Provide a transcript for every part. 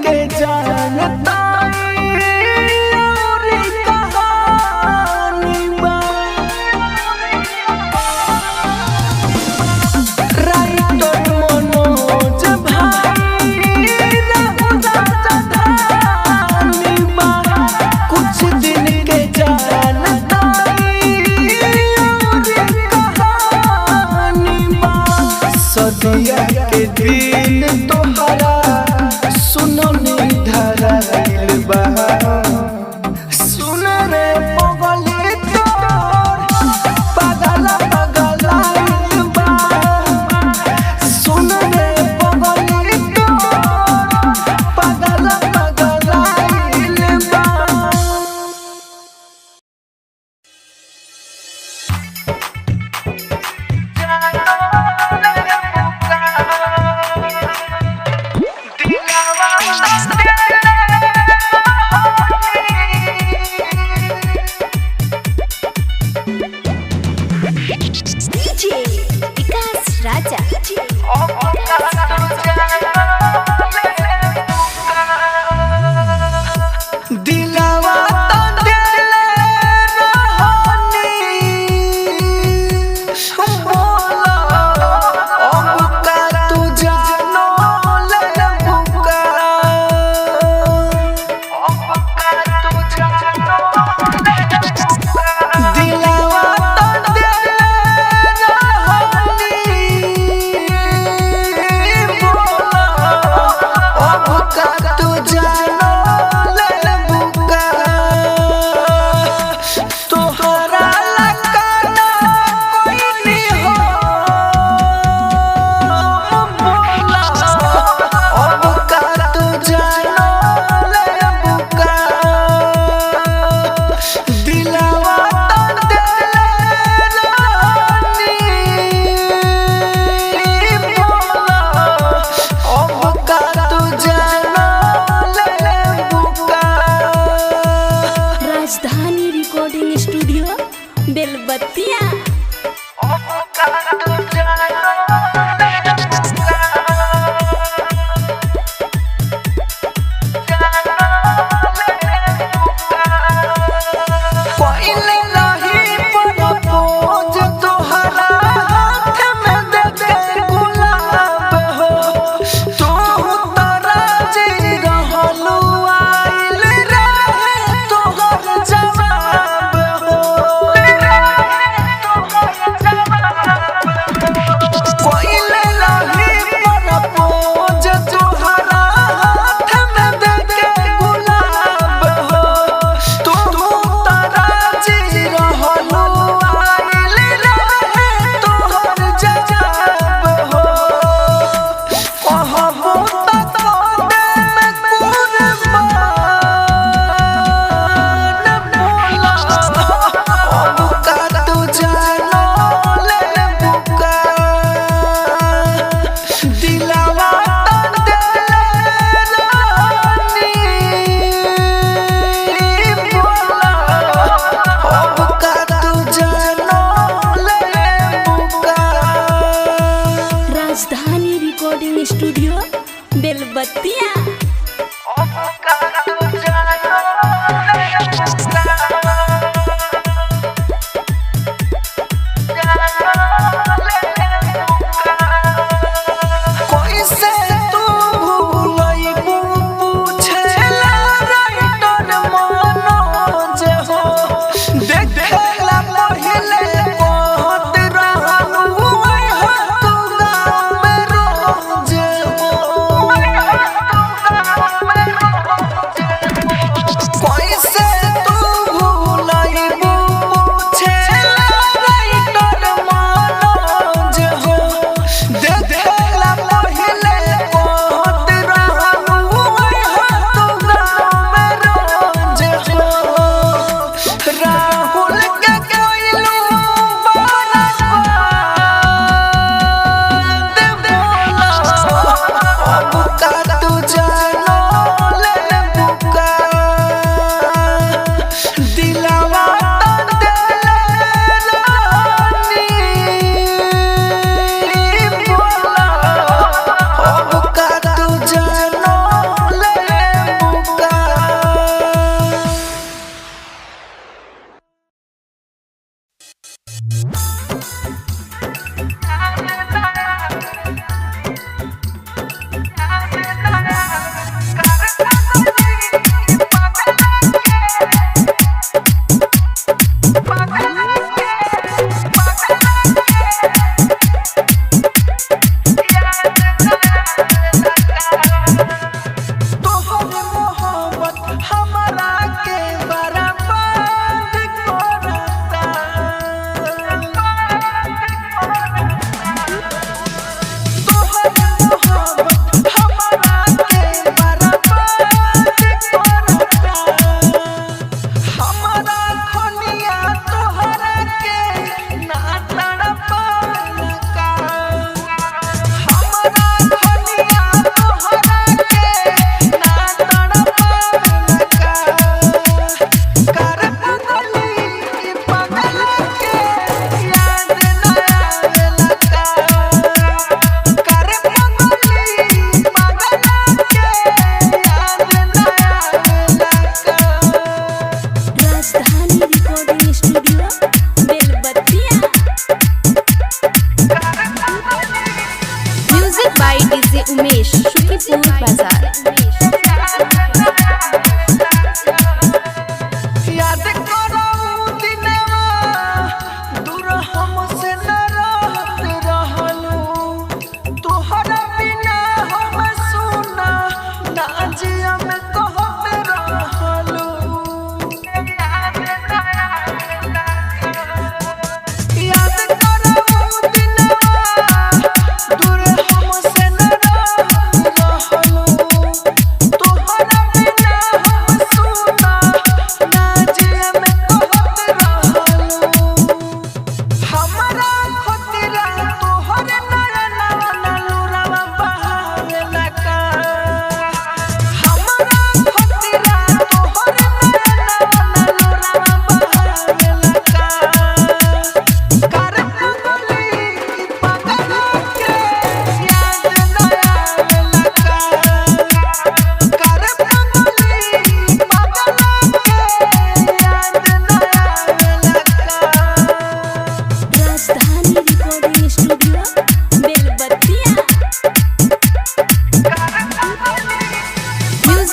के जानता और कहानी बा राइटर मनोज भाई रहुदा धानी बा कुछ दिन के जानता और कहानी बा सदिया के दिन तोहरा सुनो धराइल बा सुन रे पगली तोर पागल पगलाइल बा सुन रे पगली तोर पागल पगलाइल बा DJ विकास राजा दिलवा तो दिले रहनी बोला अब का तू जानो ले बुका अब का तू जानो ले बुका दिलवा तो दिले रहनी बोला अब का तू जानो ले बुका तोहरा लगाना कोई नहीं हो बोला अब का तू जानो ले बुका दिलवा तो दिले रहनी बोला अब का तू जानो ले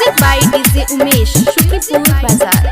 music by DJ Umesh Shukipur Bazar.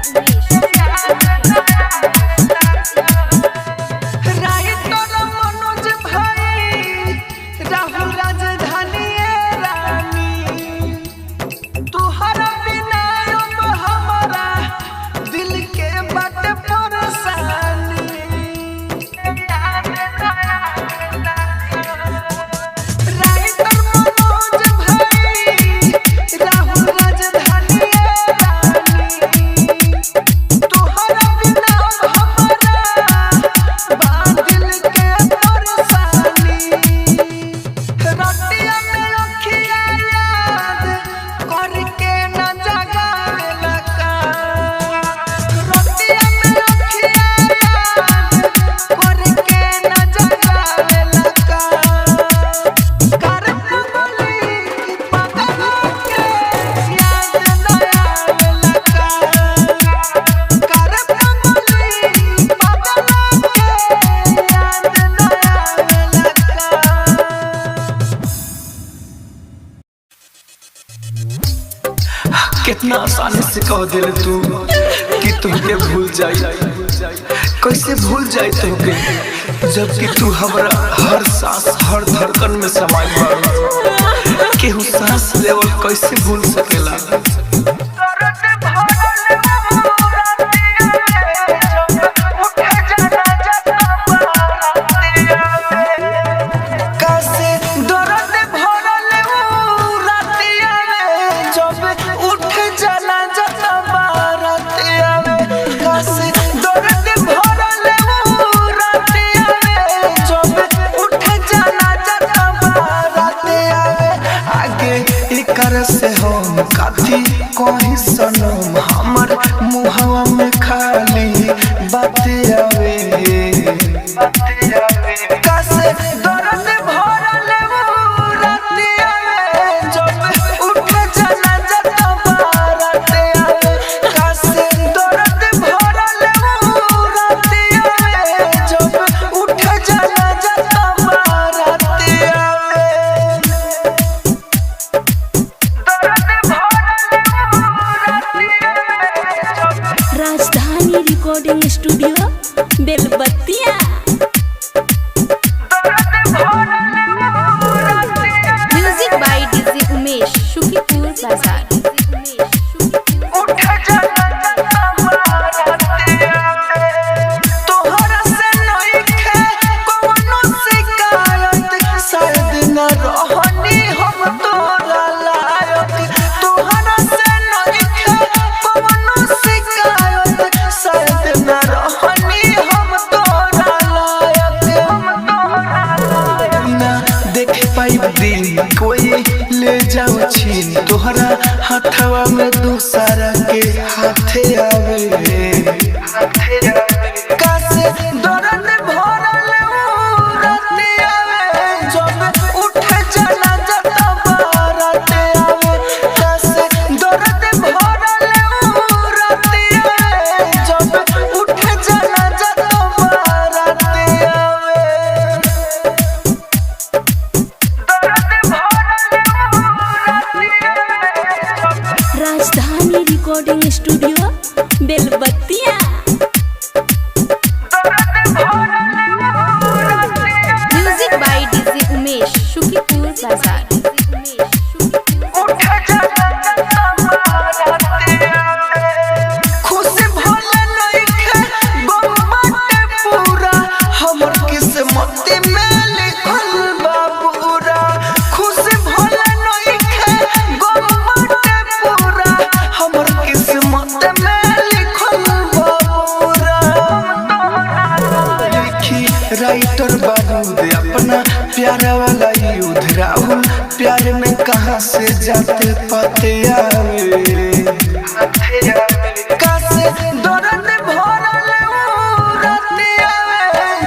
कितना आसानी से कह दिल तू कि तुमके भूल जाई। कैसे भूल जाई तुमके जबकि तू हमरा हर सांस हर धड़कन में समाई बा। केहू सांस लेवल कैसे भूल सकेला। से हम काथी कहीं सनम हमर मुहवा में खाली बातें आवे। कैसे दर्द भरल रात आवे जब उठ जाना जता बारात आवे। कैसे दर्द भरल रात आवे जब उठ जाना जता बारात आवे। Rajdhani recording studio Belbattiya. Music by DJ Umesh Shukipur Bazar. कोई ले जाओ छीन तोहरा हाथवा में दूसरा के हाथे आवे। कैसे दर्द भरल रात आवे जब उठ जाना जता बारात आवे। कैसे दर्द भरल रात आवे जब उठ जाना जता बारात आवे। Rajdhani recording studio Belbattiya. Music by DJ Umesh Shukipur Bazar. Writer बारूद अपना प्यार वाला युद्ध राहुल प्यार में कहाँ से जाते पाते आवे। कैसे दर्द भरल रात आवे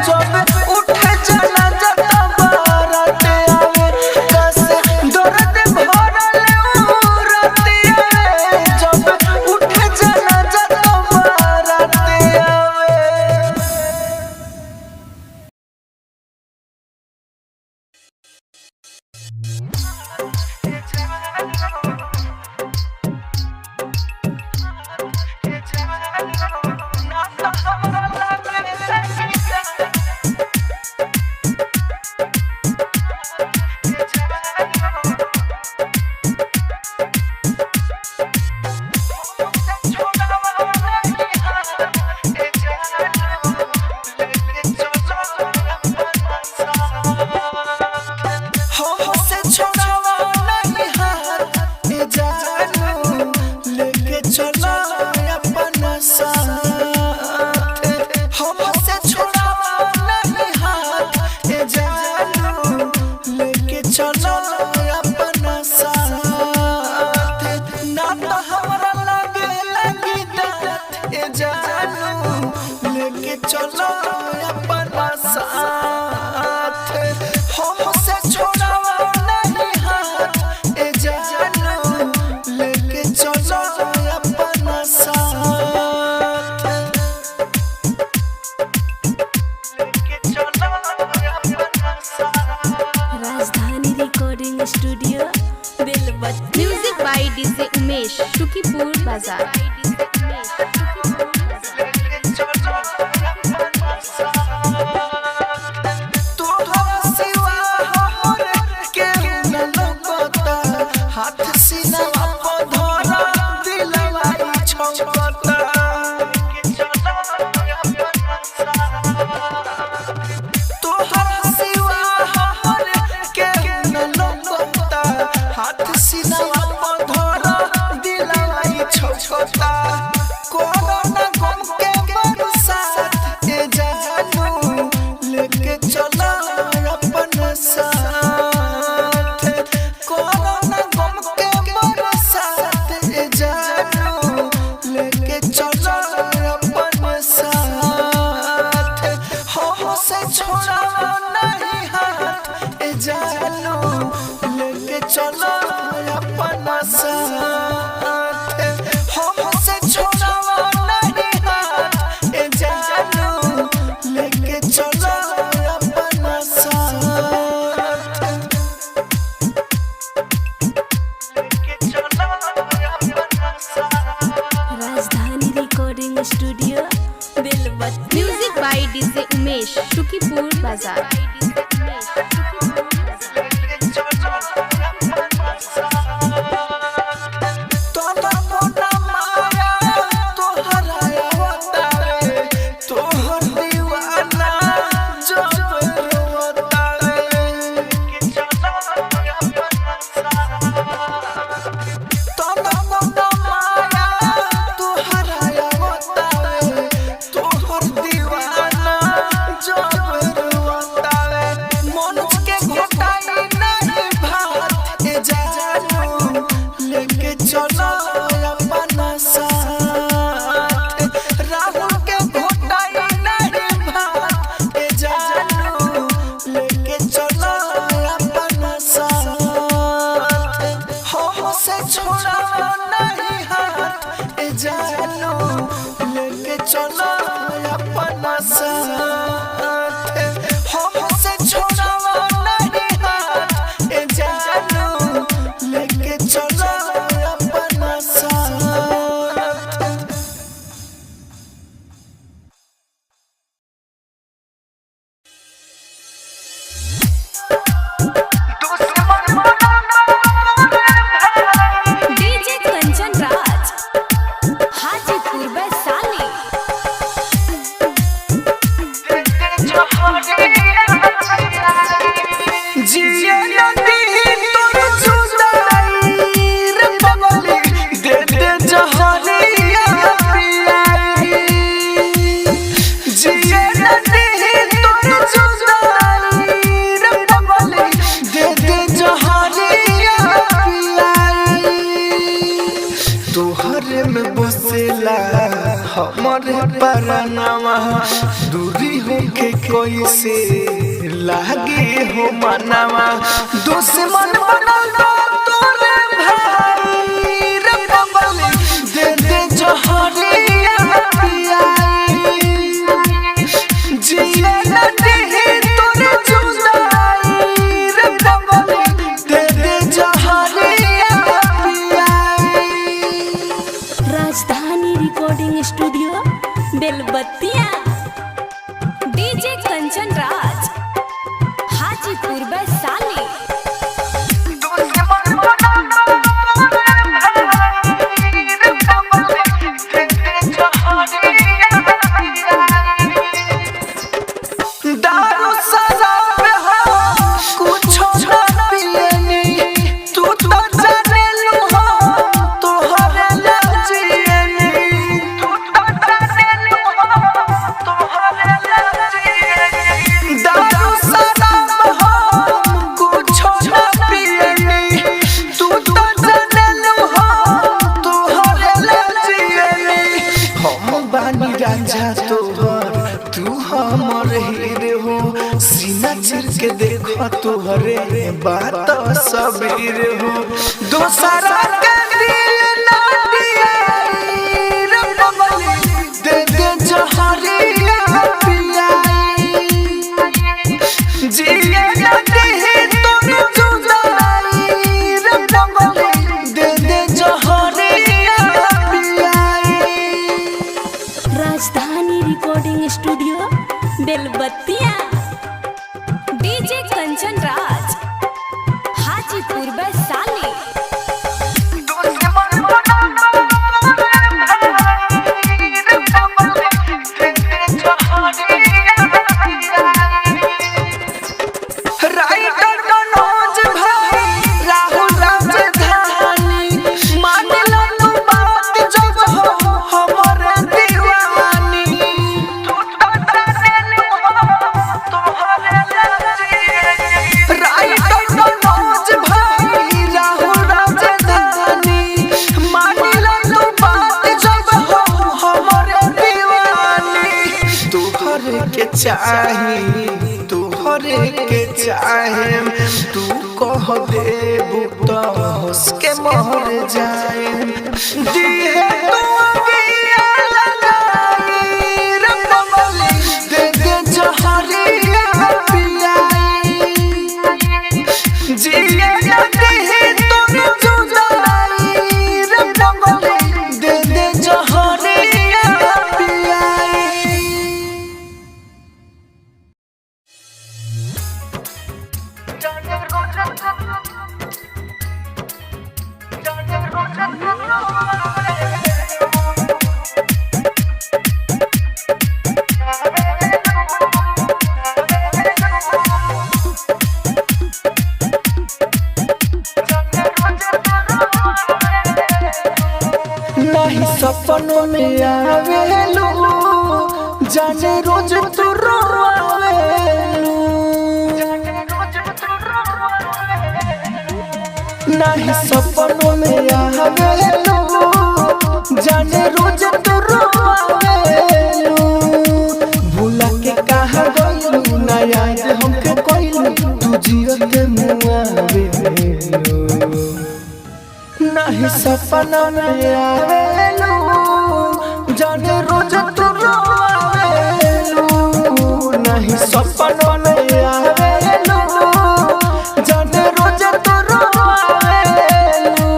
जब उठ जाना जता बारात आवे। कैसे दर्द भरल रात आवे जब उठ जाना जता बारात आवे। चलो अपना साथ हमसे छोड़ावा नहीं हाथ ए जानू लेके चलो अपना साथ ना तो हमरा लगी दात ए जानू लेके चलो अपना साथ हमसे छोड़ावा नहीं हाथ ए जानू लेके चलो अपना साथ लेके चलो अपना साथ Rajdhani recording studio Belbattiya. Music by DJ Umesh Shukipur Bazar. हाथ सीना धरा दिलवाई छौकता तोहरा सिवा हमर के न लोकता हाथ सीना धरा दिलवाई छौकता कोरोना गम के बरसात ए जानू लेके चलो अपना साथ कोरोना गम के बरसात ए जानू लेके चलो अपना साथ हमसे छोड़ावा नहीं हाथ ए जानू लेके चलो अपना साथ हमसे छोड़ावा नहीं हाथ ए जानू लेके चलो अपना साथ लेके चलो अपना साथ Rajdhani recording studio Belbattiya. Music by DJ Umesh Shukipur Bazar. तोरा मोना माया तोहरा आवतारे तोहर दीवाना जब रोतारे तोरा मोना माया तोहरा आवतारे तोहर दीवाना जब रोतारे मनोज के घटाई नहीं भात ए जानू लेके चलो अपना साथ राहुल के घोटाई नहीं भात ए जानू लेके चलो अपना साथ हमसे छोड़ावा नहीं हाथ ए जानू लेके चलो अपना साथ हमसे छोड़ावा नहीं हाथ ए जानू लेके चलो अपना साथ डीजे कंचन राज हाजीपुर वैशाली। जिए नदी तोर जुदाई रे बगली दे दे जहरिया पियाई जिए नदी तोर जुदाई रे बगली दे दे जहरिया पियाई तोहरे में बसेला हमरे परनावा दूरी होके कैसे लागे हो मनावा दुश्मन बनल तोरे भाई रे बगली दे दे जहरिया पियाई जिए नदी तोरे जुदाई रे बगली दे दे जहरिया पियाई राजधानी रिकॉर्डिंग स्टूडियो बेलबत्तिया। डीजे कंचन राज हाजीपुर वैशाली। दारू शराब कुछो ना पियनी तू तो जाने लू हो तोहरे लजिया देखो तुहरे बात सबीर हो दूसरा के दिल ना दिया रे बबली दे दे जहरिया पियाई जिए ना दे तोर जुदाई रे बबली दे दे जहरिया पियाई। राजधानी रिकॉर्डिंग स्टूडियो बेलबत्तिया डीजे कंचन राज हाजीपुर वैशाली। तुहरे के चाहे तू कह देबू तो हंस के मर जाए दिए तू अगिया लगाई रे बबली दे दे जहरिया पियाई जिए ना दे तोर जुदाई रे बबली दे दे जहरिया पियाई। नहीं सपनों में आवेलू जाने रोज तू रोवेलू नहीं सपनों में आवेलू जाने रोज तू रोवेलू भूला के कहा गइलू ना याद हमके कइलू तू जियत मुआवेलू नहीं सपना में आवेलू जाने रोज तू रोवेलू नहीं सपना में आवेलू जाने रोज तू रोवेलू।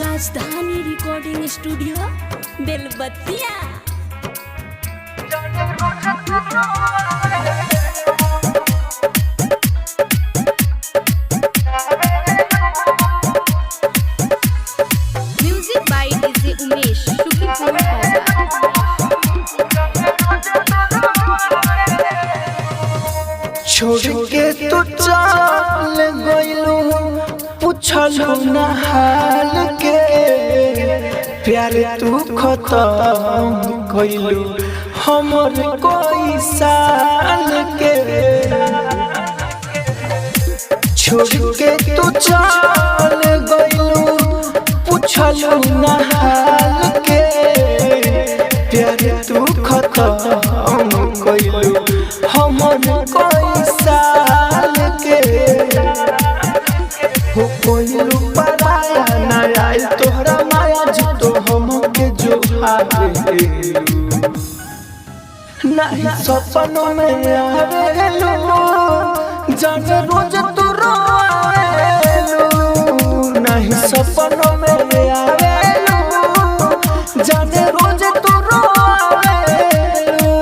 Rajdhani recording studio Belbattiya music by DJ Umesh Shukipur छोड़ के तू चल गइलू पूछलू ना हाल के प्यार तू खत्म कइलू हमर कोई साल के छोड़ के तू चल गइलू पूछलू ना हाल के प्यार तू खत्म कइलू हमर कोई साल के हो कोइलू पराया ना आइल तोहरा माया जो हमके जो आवेलू नहीं सपनों में आवेलू जाने रोज तू रोवेलू नहीं सपनों में आवेलू जाने रोज तू रोवेलू।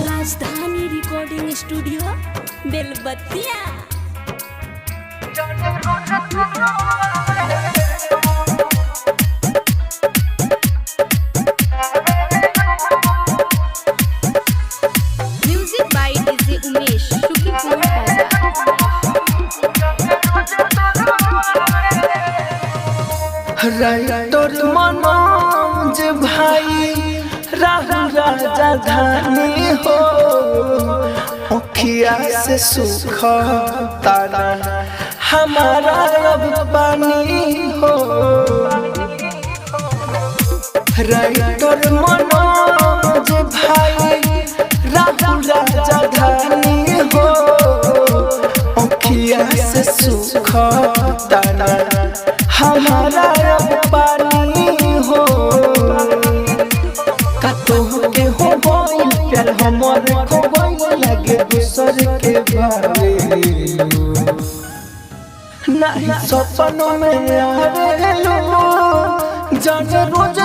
Rajdhani recording studio Belbattiya music by DJ Umesh Shukipur writer Manoj भाई राहु राजधानी हो अखिया से सुख तारा हमारा अब पानी हो राइटर मनोज भाई राहु राजधानी हो अखिया से सुख ताना हमारा अब पानी हो कतो के हो गइल प्यार हमर खो गइल लगे दूसर के भावे नहीं सपनों में आवेलो जाने रोज